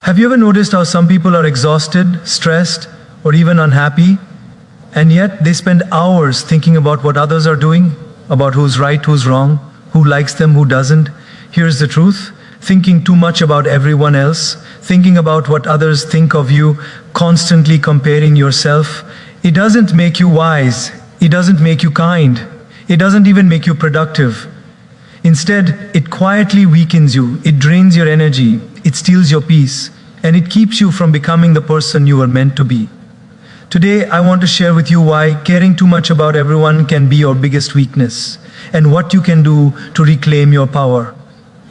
Have you ever noticed how some people are exhausted, stressed, or even unhappy, and yet they spend hours thinking about what others are doing, about who's right, who's wrong, who likes them, who doesn't? Here's the truth. Thinking too much about everyone else, thinking about what others think of you, constantly comparing yourself, it doesn't make you wise, it doesn't make you kind, it doesn't even make you productive. Instead, it quietly weakens you, it drains your energy, it steals your peace, and it keeps you from becoming the person you were meant to be. Today, I want to share with you why caring too much about everyone can be your biggest weakness, and what you can do to reclaim your power.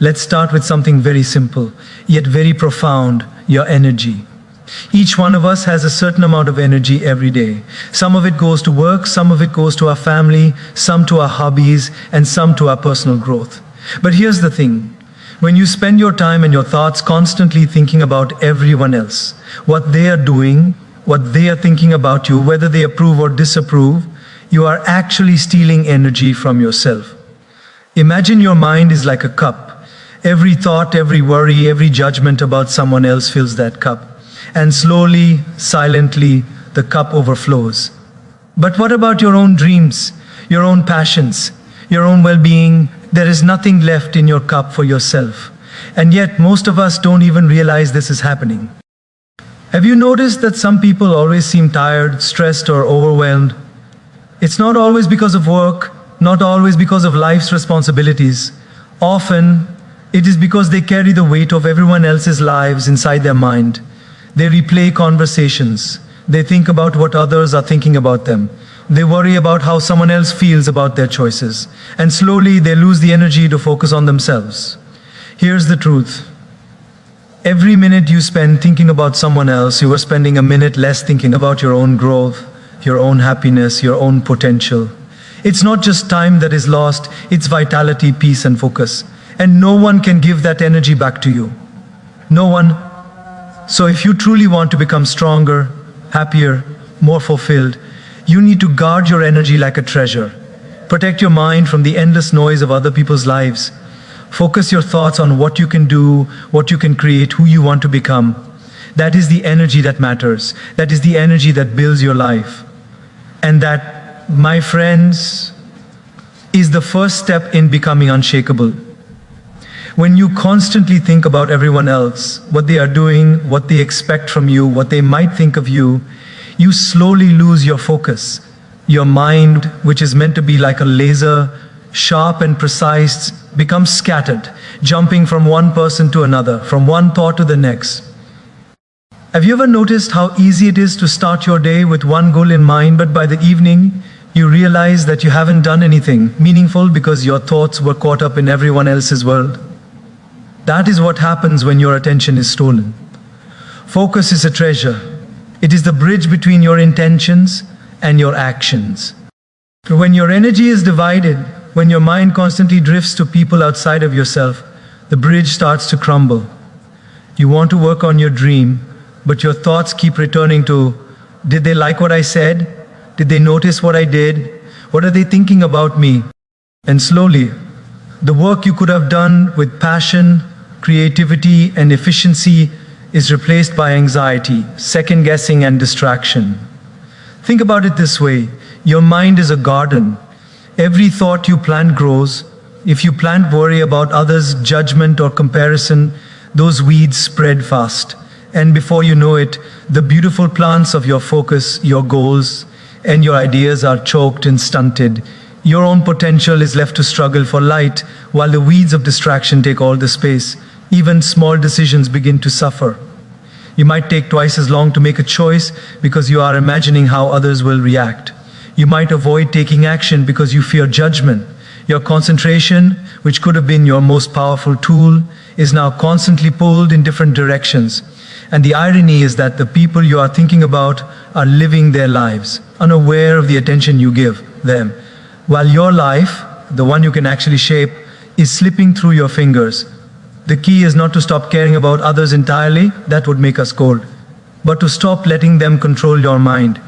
Let's start with something very simple, yet very profound: your energy. Each one of us has a certain amount of energy every day. Some of it goes to work, some of it goes to our family, some to our hobbies, and some to our personal growth. But here's the thing. When you spend your time and your thoughts constantly thinking about everyone else, what they are doing, what they are thinking about you, whether they approve or disapprove, you are actually stealing energy from yourself. Imagine your mind is like a cup. Every thought, every worry, every judgment about someone else fills that cup. And slowly, silently, the cup overflows. But what about your own dreams, your own passions, your own well-being? There is nothing left in your cup for yourself. And yet, most of us don't even realize this is happening. Have you noticed that some people always seem tired, stressed, or overwhelmed? It's not always because of work, not always because of life's responsibilities. Often, it is because they carry the weight of everyone else's lives inside their mind. They replay conversations. They think about what others are thinking about them. They worry about how someone else feels about their choices. And slowly they lose the energy to focus on themselves. Here's the truth. Every minute you spend thinking about someone else, you are spending a minute less thinking about your own growth, your own happiness, your own potential. It's not just time that is lost, it's vitality, peace, and focus. And no one can give that energy back to you. No one. So if you truly want to become stronger, happier, more fulfilled, you need to guard your energy like a treasure. Protect your mind from the endless noise of other people's lives. Focus your thoughts on what you can do, what you can create, who you want to become. That is the energy that matters. That is the energy that builds your life. And that, my friends, is the first step in becoming unshakable. When you constantly think about everyone else, what they are doing, what they expect from you, what they might think of you, you slowly lose your focus. Your mind, which is meant to be like a laser, sharp and precise, becomes scattered, jumping from one person to another, from one thought to the next. Have you ever noticed how easy it is to start your day with one goal in mind, but by the evening, you realize that you haven't done anything meaningful because your thoughts were caught up in everyone else's world? That is what happens when your attention is stolen. Focus is a treasure. It is the bridge between your intentions and your actions. When your energy is divided, when your mind constantly drifts to people outside of yourself, the bridge starts to crumble. You want to work on your dream, but your thoughts keep returning to, did they like what I said? Did they notice what I did? What are they thinking about me? And slowly, the work you could have done with passion, creativity, and efficiency is replaced by anxiety, second-guessing, and distraction. Think about it this way. Your mind is a garden. Every thought you plant grows. If you plant worry about others' judgment or comparison, those weeds spread fast. And before you know it, the beautiful plants of your focus, your goals, and your ideas are choked and stunted. Your own potential is left to struggle for light, while the weeds of distraction take all the space. Even small decisions begin to suffer. You might take twice as long to make a choice because you are imagining how others will react. You might avoid taking action because you fear judgment. Your concentration, which could have been your most powerful tool, is now constantly pulled in different directions. And the irony is that the people you are thinking about are living their lives, unaware of the attention you give them. While your life, the one you can actually shape, is slipping through your fingers. The key is not to stop caring about others entirely, that would make us cold, but to stop letting them control your mind.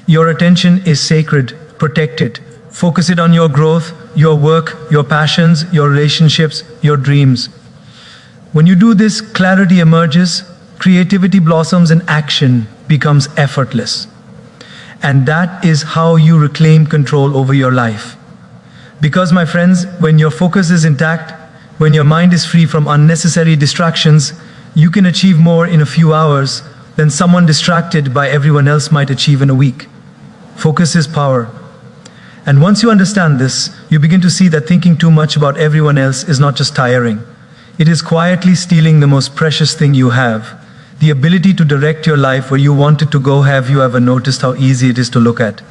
Your attention is sacred, protect it. Focus it on your growth, your work, your passions, your relationships, your dreams. When you do this, clarity emerges, creativity blossoms and action becomes effortless. And that is how you reclaim control over your life. Because, my friends, when your focus is intact, when your mind is free from unnecessary distractions, you can achieve more in a few hours than someone distracted by everyone else might achieve in a week. Focus is power. And once you understand this, you begin to see that thinking too much about everyone else is not just tiring. It is quietly stealing the most precious thing you have, the ability to direct your life where you want it to go. Have you ever noticed how easy it is to look at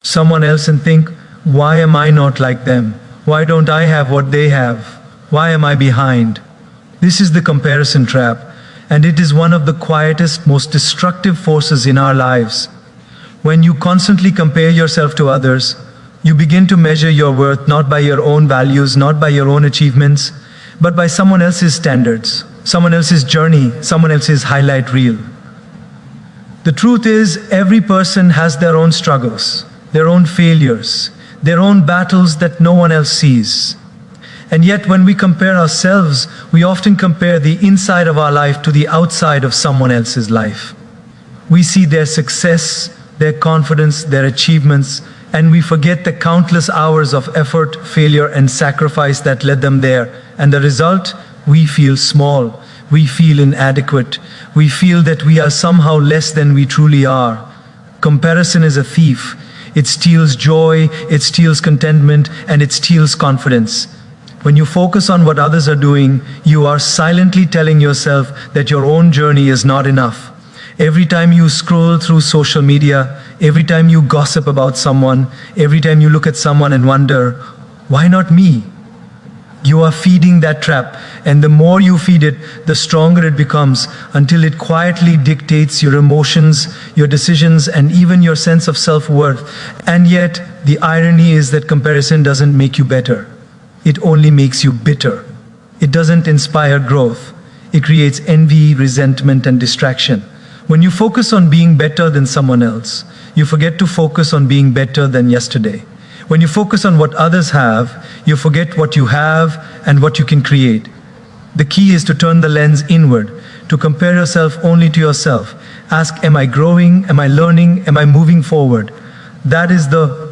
someone else and think, why am I not like them? Why don't I have what they have? Why am I behind? This is the comparison trap, and it is one of the quietest, most destructive forces in our lives. When you constantly compare yourself to others, you begin to measure your worth not by your own values, not by your own achievements, but by someone else's standards, someone else's journey, someone else's highlight reel. The truth is, every person has their own struggles, their own failures, their own battles that no one else sees. And yet, when we compare ourselves, we often compare the inside of our life to the outside of someone else's life. We see their success, their confidence, their achievements, and we forget the countless hours of effort, failure, and sacrifice that led them there. And the result? We feel small, we feel inadequate, we feel that we are somehow less than we truly are. Comparison is a thief. It steals joy, it steals contentment, and it steals confidence. When you focus on what others are doing, you are silently telling yourself that your own journey is not enough. Every time you scroll through social media, every time you gossip about someone, every time you look at someone and wonder, why not me? You are feeding that trap, and the more you feed it, the stronger it becomes, until it quietly dictates your emotions, your decisions, and even your sense of self-worth. And yet, the irony is that comparison doesn't make you better. It only makes you bitter. It doesn't inspire growth. It creates envy, resentment, and distraction. When you focus on being better than someone else, you forget to focus on being better than yesterday. When you focus on what others have, you forget what you have and what you can create. The key is to turn the lens inward, to compare yourself only to yourself. Ask, am I growing? Am I learning? Am I moving forward? That is the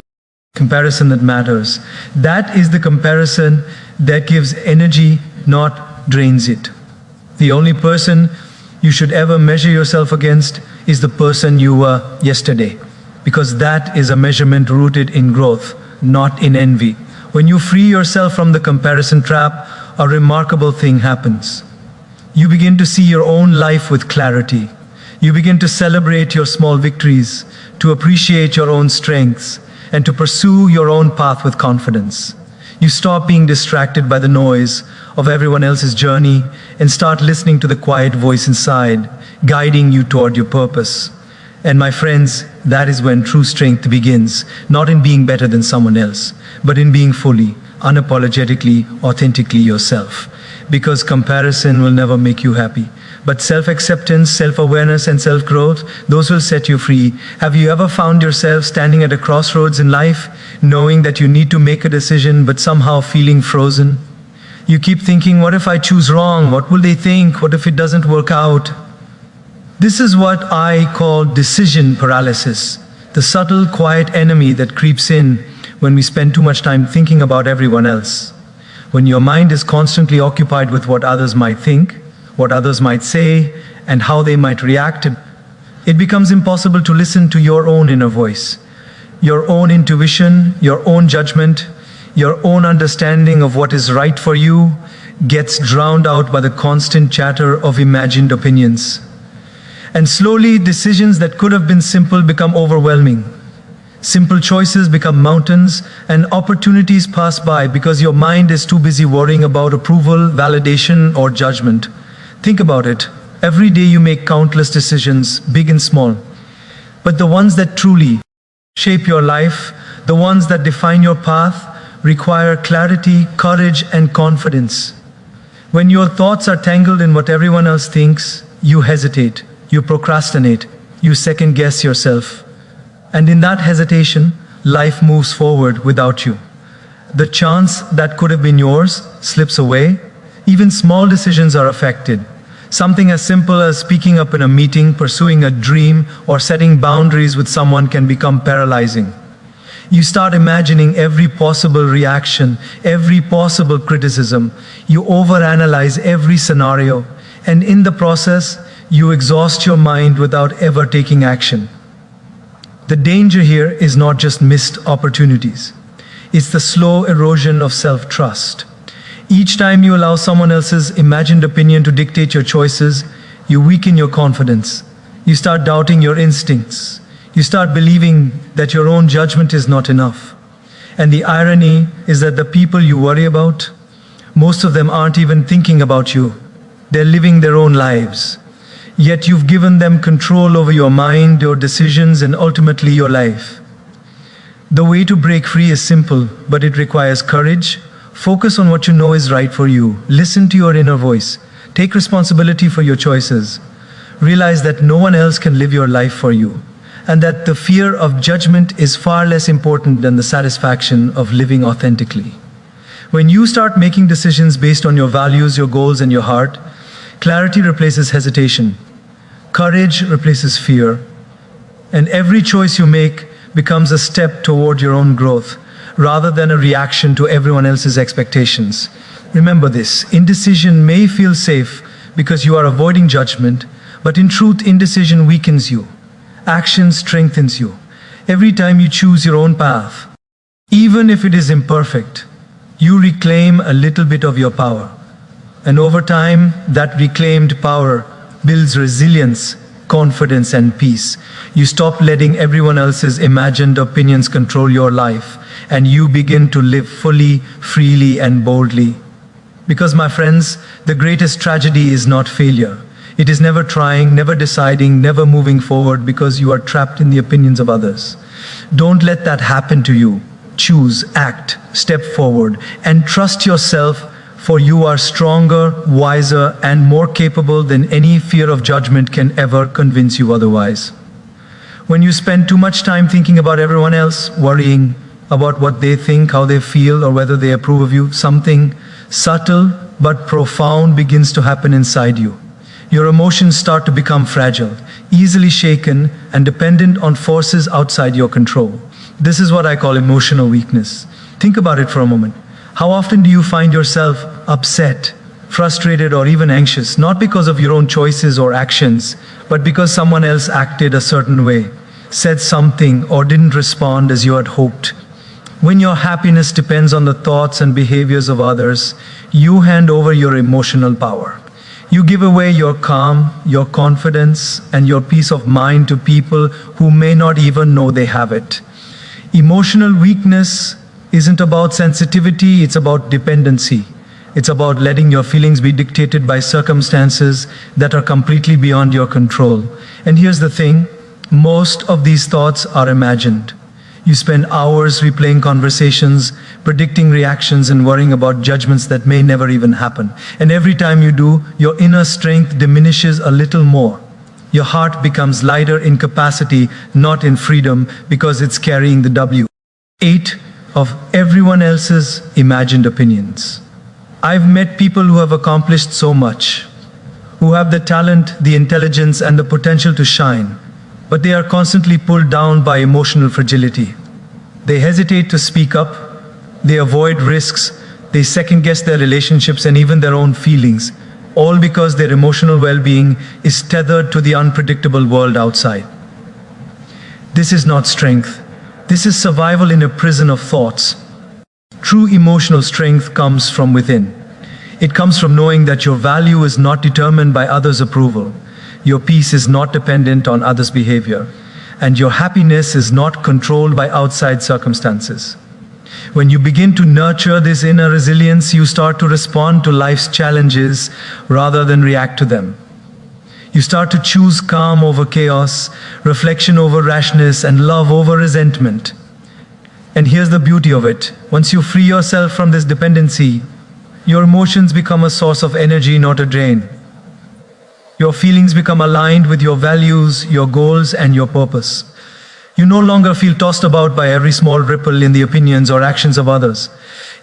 comparison that matters. That is the comparison that gives energy, not drains it. The only person you should ever measure yourself against is the person you were yesterday, because that is a measurement rooted in growth, not in envy. When you free yourself from the comparison trap, a remarkable thing happens. You begin to see your own life with clarity. You begin to celebrate your small victories, to appreciate your own strengths, and to pursue your own path with confidence. You stop being distracted by the noise of everyone else's journey and start listening to the quiet voice inside, guiding you toward your purpose. And my friends, that is when true strength begins, not in being better than someone else, but in being fully, unapologetically, authentically yourself. Because comparison will never make you happy. But self-acceptance, self-awareness, and self-growth, those will set you free. Have you ever found yourself standing at a crossroads in life, knowing that you need to make a decision, but somehow feeling frozen? You keep thinking, what if I choose wrong? What will they think? What if it doesn't work out? This is what I call decision paralysis, the subtle, quiet enemy that creeps in when we spend too much time thinking about everyone else. When your mind is constantly occupied with what others might think, what others might say, and how they might react, it becomes impossible to listen to your own inner voice, your own intuition, your own judgment, your own understanding of what is right for you gets drowned out by the constant chatter of imagined opinions. And slowly, decisions that could have been simple become overwhelming. Simple choices become mountains, and opportunities pass by because your mind is too busy worrying about approval, validation, or judgment. Think about it. Every day you make countless decisions, big and small. But the ones that truly shape your life, the ones that define your path, require clarity, courage, and confidence. When your thoughts are tangled in what everyone else thinks, you hesitate, you procrastinate, you second-guess yourself. And in that hesitation, life moves forward without you. The chance that could have been yours slips away. Even small decisions are affected. Something as simple as speaking up in a meeting, pursuing a dream, or setting boundaries with someone can become paralyzing. You start imagining every possible reaction, every possible criticism. You overanalyze every scenario, and in the process, you exhaust your mind without ever taking action. The danger here is not just missed opportunities. It's the slow erosion of self-trust. Each time you allow someone else's imagined opinion to dictate your choices, you weaken your confidence. You start doubting your instincts. You start believing that your own judgment is not enough. And the irony is that the people you worry about, most of them aren't even thinking about you. They're living their own lives. Yet you've given them control over your mind, your decisions, and ultimately your life. The way to break free is simple, but it requires courage. Focus on what you know is right for you. Listen to your inner voice. Take responsibility for your choices. Realize that no one else can live your life for you, and that the fear of judgment is far less important than the satisfaction of living authentically. When you start making decisions based on your values, your goals, and your heart, clarity replaces hesitation. Courage replaces fear. And every choice you make becomes a step toward your own growth, rather than a reaction to everyone else's expectations. Remember this: indecision may feel safe because you are avoiding judgment, but in truth, indecision weakens you. Action strengthens you. Every time you choose your own path, even if it is imperfect, you reclaim a little bit of your power. And over time, that reclaimed power builds resilience, confidence, and peace. You stop letting everyone else's imagined opinions control your life, and you begin to live fully, freely, and boldly. Because, my friends, the greatest tragedy is not failure. It is never trying, never deciding, never moving forward because you are trapped in the opinions of others. Don't let that happen to you. Choose, act, step forward, and trust yourself, for you are stronger, wiser, and more capable than any fear of judgment can ever convince you otherwise. When you spend too much time thinking about everyone else, worrying about what they think, how they feel, or whether they approve of you, something subtle but profound begins to happen inside you. Your emotions start to become fragile, easily shaken, and dependent on forces outside your control. This is what I call emotional weakness. Think about it for a moment. How often do you find yourself upset, frustrated, or even anxious, not because of your own choices or actions, but because someone else acted a certain way, said something, or didn't respond as you had hoped? When your happiness depends on the thoughts and behaviors of others, you hand over your emotional power. You give away your calm, your confidence, and your peace of mind to people who may not even know they have it. Emotional weakness isn't about sensitivity, it's about dependency. It's about letting your feelings be dictated by circumstances that are completely beyond your control. And here's the thing, most of these thoughts are imagined. You spend hours replaying conversations, predicting reactions, and worrying about judgments that may never even happen. And every time you do, your inner strength diminishes a little more. Your heart becomes lighter in capacity, not in freedom, because it's carrying the weight of everyone else's imagined opinions. I've met people who have accomplished so much, who have the talent, the intelligence, and the potential to shine, but they are constantly pulled down by emotional fragility. They hesitate to speak up, they avoid risks, they second-guess their relationships and even their own feelings, all because their emotional well-being is tethered to the unpredictable world outside. This is not strength. This is survival in a prison of thoughts. True emotional strength comes from within. It comes from knowing that your value is not determined by others' approval. Your peace is not dependent on others' behavior. And your happiness is not controlled by outside circumstances. When you begin to nurture this inner resilience, you start to respond to life's challenges rather than react to them. You start to choose calm over chaos, reflection over rashness, and love over resentment. And here's the beauty of it. Once you free yourself from this dependency, your emotions become a source of energy, not a drain. Your feelings become aligned with your values, your goals, and your purpose. You no longer feel tossed about by every small ripple in the opinions or actions of others.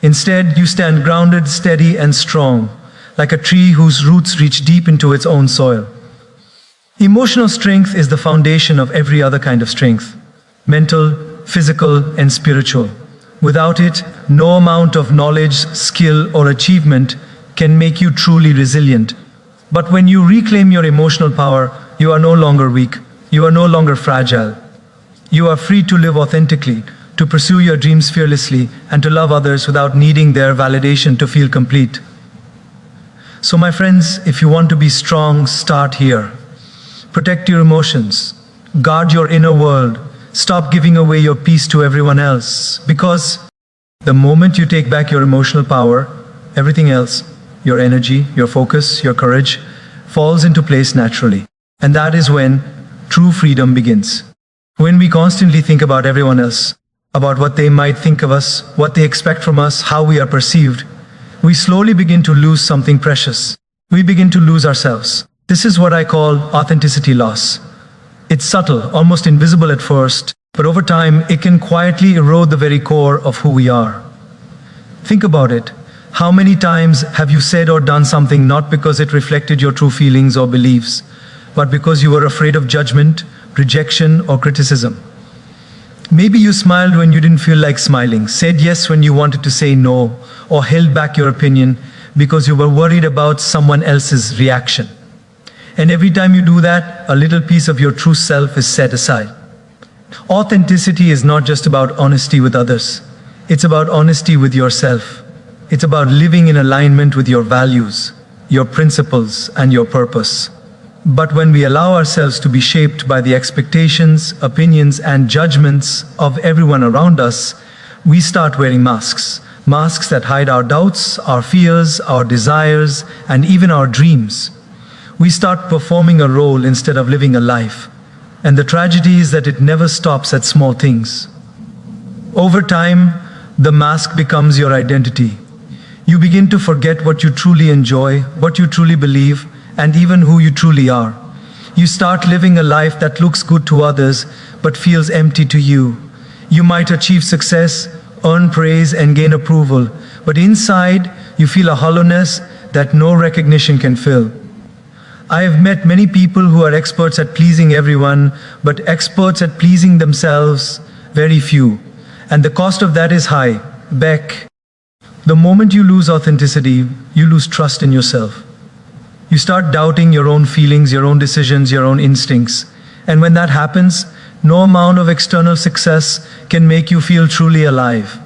Instead, you stand grounded, steady, and strong, like a tree whose roots reach deep into its own soil. Emotional strength is the foundation of every other kind of strength, mental, physical, and spiritual. Without it, no amount of knowledge, skill, or achievement can make you truly resilient. But when you reclaim your emotional power, you are no longer weak, you are no longer fragile. You are free to live authentically, to pursue your dreams fearlessly, and to love others without needing their validation to feel complete. So my friends, if you want to be strong, start here. Protect your emotions. Guard your inner world. Stop giving away your peace to everyone else. Because the moment you take back your emotional power, everything else, your energy, your focus, your courage, falls into place naturally. And that is when true freedom begins. When we constantly think about everyone else, about what they might think of us, what they expect from us, how we are perceived, we slowly begin to lose something precious. We begin to lose ourselves. This is what I call authenticity loss. It's subtle, almost invisible at first, but over time it can quietly erode the very core of who we are. Think about it. How many times have you said or done something not because it reflected your true feelings or beliefs, but because you were afraid of judgment, rejection, or criticism? Maybe you smiled when you didn't feel like smiling, said yes when you wanted to say no, or held back your opinion because you were worried about someone else's reaction. And every time you do that, a little piece of your true self is set aside. Authenticity is not just about honesty with others. It's about honesty with yourself. It's about living in alignment with your values, your principles, and your purpose. But when we allow ourselves to be shaped by the expectations, opinions, and judgments of everyone around us, we start wearing masks. Masks that hide our doubts, our fears, our desires, and even our dreams. We start performing a role instead of living a life. And the tragedy is that it never stops at small things. Over time, the mask becomes your identity. You begin to forget what you truly enjoy, what you truly believe, and even who you truly are. You start living a life that looks good to others, but feels empty to you. You might achieve success, earn praise, and gain approval, but inside, you feel a hollowness that no recognition can fill. I have met many people who are experts at pleasing everyone, but experts at pleasing themselves, very few. And the cost of that is high. Beck. The moment you lose authenticity, you lose trust in yourself. You start doubting your own feelings, your own decisions, your own instincts. And when that happens, no amount of external success can make you feel truly alive.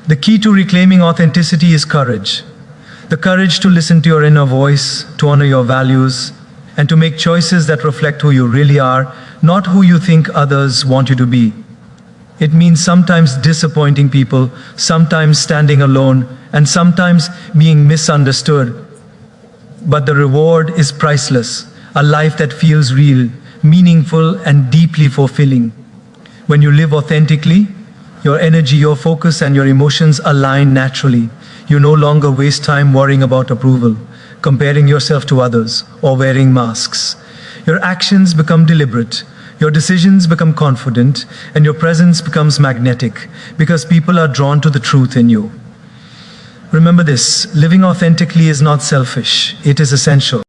The key to reclaiming authenticity is courage. The courage to listen to your inner voice, to honor your values, and to make choices that reflect who you really are, not who you think others want you to be. It means sometimes disappointing people, sometimes standing alone, and sometimes being misunderstood. But the reward is priceless, a life that feels real, meaningful, and deeply fulfilling. When you live authentically, your energy, your focus, and your emotions align naturally. You no longer waste time worrying about approval, comparing yourself to others, or wearing masks. Your actions become deliberate, your decisions become confident, and your presence becomes magnetic, because people are drawn to the truth in you. Remember this, living authentically is not selfish, it is essential.